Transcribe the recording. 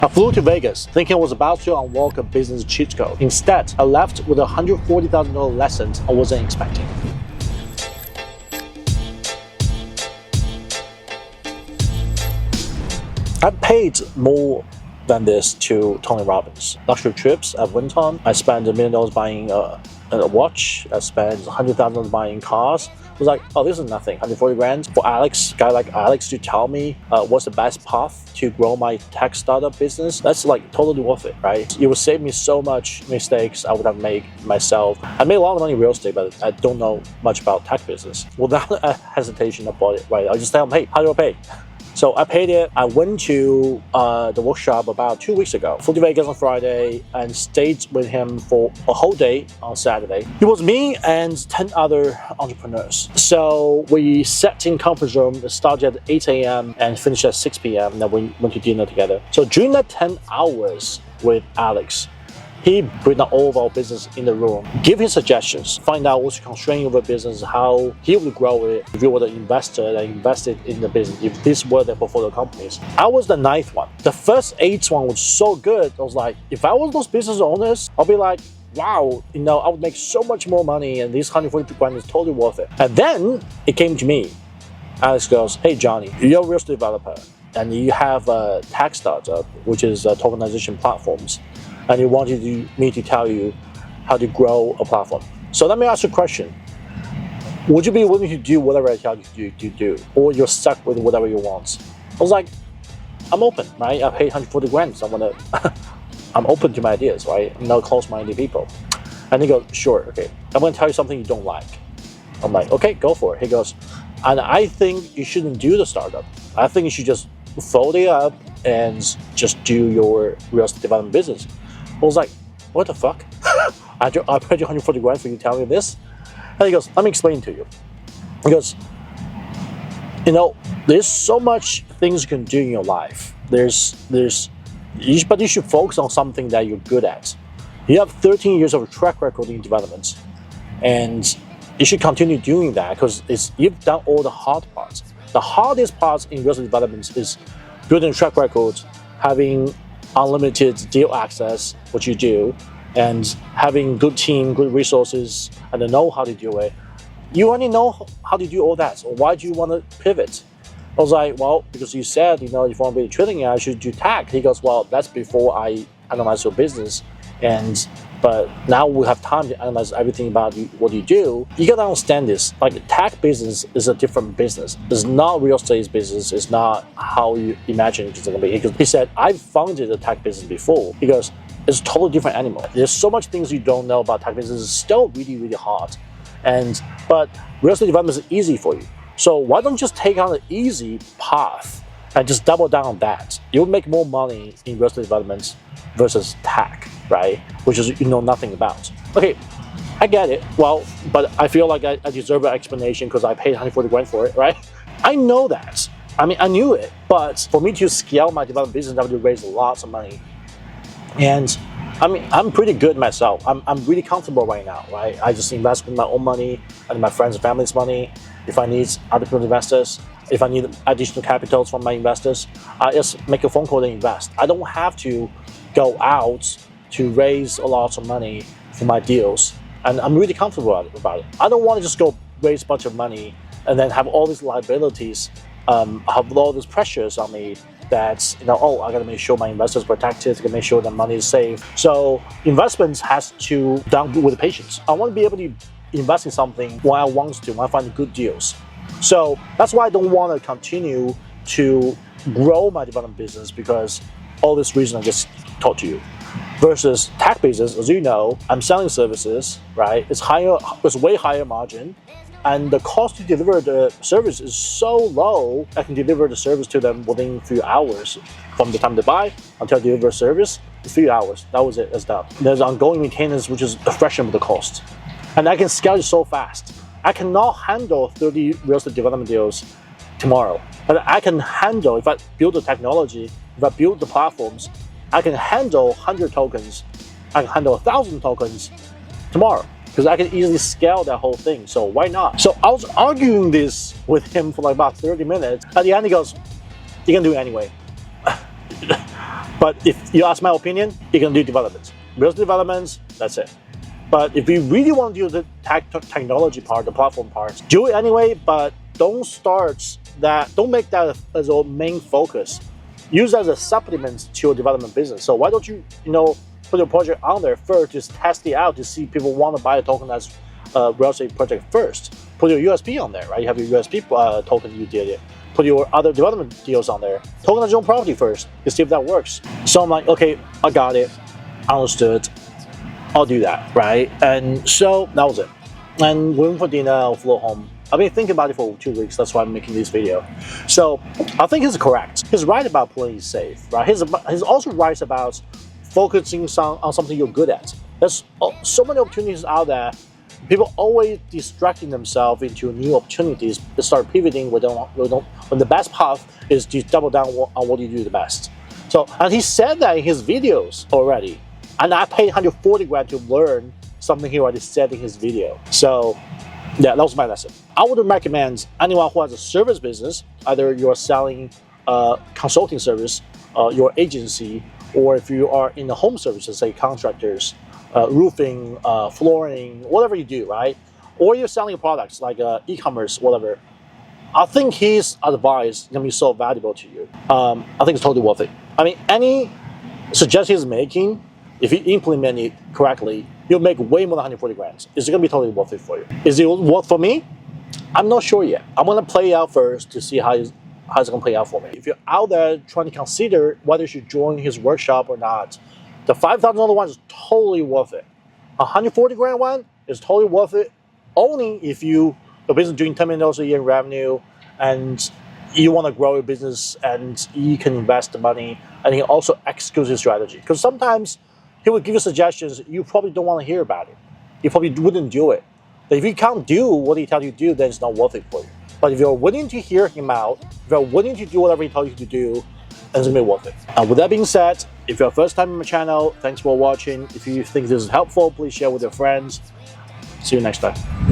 I flew to Vegas thinking I was about to unlock a business cheat code. Instead, I left with a $140,000 lesson I wasn't expecting. I paid more than this to Tony Robbins. Luxury trips I went on. I spent $1 million buying a watch. I spent $100,000 buying cars. I was like, oh, this is nothing. 140 grand for Alex, guy like Alex, to tell me what's the best path to grow my tech startup business. That's like totally worth it, right? It would save me so much mistakes I would have made myself. I made a lot of money in real estate, but I don't know much about tech business. Without a hesitation about it, right? I just tell them, hey, how do I pay? So I paid it. I went to the workshop about 2 weeks ago. Flew to Vegas on Friday and stayed with him for a whole day on Saturday. It was me and 10 other entrepreneurs. So we sat in conference room, started at 8 a.m. and finished at 6 p.m. And then we went to dinner together. So during that 10 hours with Alex, he bring down all of our business in the room, give his suggestions, find out what's constraining of the business, how he would grow it. If you were the investor that invested in the business, if these were the portfolio companies. I was the 9th one. The first 8 one was so good. I was like, if I was those business owners, I'll be like, wow, I would make so much more money and this 142 grand is totally worth it. And then it came to me. Alex goes, hey, Johnny, you're a real estate developer and you have a tech startup, which is tokenization platforms. And you wanted me to tell you how to grow a platform. So let me ask you a question. Would you be willing to do whatever I tell you to do? Or you're stuck with whatever you want? I was like, I'm open, right? I paid 140 grand, so I'm open to my ideas, right? I'm not close-minded people. And he goes, sure, okay. I'm gonna tell you something you don't like. I'm like, okay, go for it. He goes, and I think you shouldn't do the startup. I think you should just fold it up and just do your real estate development business. I was like, what the fuck? I paid you 140 grand for you telling me this? And he goes, let me explain to you. He goes, there's so much things you can do in your life. But you should focus on something that you're good at. You have 13 years of track record in development, and you should continue doing that because you've done all the hard parts. The hardest parts in real estate development is building a track record, having unlimited deal access, which you do, and having good team, good resources, and know how to do it. You already know how to do all that, so why do you want to pivot? I was like, well, because you said, if you want to be a trading, I should do tech. He goes, well, that's before I analyze your business, but now we have time to analyze everything about what you do. You gotta understand this, like tech business is a different business. It's not real estate business. It's not how you imagine it's gonna be. He said, I've founded a tech business before. He goes, it's a totally different animal. There's so much things you don't know about tech business. It's still really, really hard. But real estate development is easy for you. So why don't you just take on the easy path and just double down on that? You'll make more money in real estate development versus tech, right? Which is you know nothing about. Okay, I get it. Well, but I feel like I deserve an explanation because I paid 140 grand for it, right? I know that. I mean, I knew it. But for me to scale my development business, I have to raise lots of money. And I mean, I'm pretty good myself. I'm really comfortable right now, right? I just invest with my own money and my friends and family's money. If I need other people investors, if I need additional capitals from my investors, I just make a phone call and invest. I don't have to go out to raise a lot of money for my deals. And I'm really comfortable about it. I don't want to just go raise a bunch of money and then have all these liabilities, have all these pressures on me that, I gotta make sure my investors are protected, I gotta make sure that money is safe. So investments has to done with patience. I want to be able to invest in something when I want to, when I find good deals. So that's why I don't want to continue to grow my development business because all this reason I just taught to you. Versus tech business, as you know, I'm selling services, right? It's way higher margin, and the cost to deliver the service is so low, I can deliver the service to them within a few hours. From the time they buy until I deliver service, it's 3 hours. That was it, it's done. There's ongoing maintenance, which is a fraction of the cost. And I can scale it so fast. I cannot handle 30 real estate development deals tomorrow. But I can handle, if I build the technology, if I build the platforms, I can handle 100 tokens, I can handle 1,000 tokens tomorrow because I can easily scale that whole thing. So why not? So I was arguing this with him for like about 30 minutes. At the end, he goes, "You can do it anyway." But if you ask my opinion, you can do development. Real estate developments, that's it. But if you really want to do the technology part, the platform part, do it anyway, but don't make that as a main focus. Use it as a supplement to your development business. So why don't you, put your project on there first, just test it out to see if people want to buy a tokenized real estate project first. Put your USP on there, right? You have your USP token you did it. Put your other development deals on there. Tokenize your own property first to see if that works. So I'm like, okay, I got it, understood. I'll do that, right? And so that was it. And went for dinner, I'll flew home. I've been thinking about it for 2 weeks. That's why I'm making this video. So I think he's correct. He's right about playing safe, right? He's also right about focusing on something you're good at. There's so many opportunities out there. People always distracting themselves into new opportunities. They start pivoting when the best path is to double down on what you do the best. So, and he said that in his videos already. And I paid 140 grand to learn something he already said in his video. So, yeah, that was my lesson. I would recommend anyone who has a service business, either you're selling consulting service, your agency, or if you are in the home services, say contractors, roofing, flooring, whatever you do, right? Or you're selling products like e-commerce, whatever. I think his advice can be so valuable to you. I think it's totally worth it. I mean, any suggestion he's making, if you implement it correctly, you'll make way more than 140 grand. It's going to be totally worth it for you. Is it worth for me? I'm not sure yet. I'm going to play it out first to see how it's going to play out for me. If you're out there trying to consider whether you should join his workshop or not, the $5,000 one is totally worth it. 140 grand one is totally worth it only if your business is doing $10 million a year in revenue and you want to grow your business and you can invest the money and he also executes his strategy. Because sometimes he will give you suggestions you probably don't want to hear about it. You probably wouldn't do it. But if you can't do what he tells you to do, then it's not worth it for you. But if you're willing to hear him out, if you're willing to do whatever he tells you to do, then it's going to be worth it. And with that being said, if you're first time in my channel, thanks for watching. If you think this is helpful, please share with your friends. See you next time.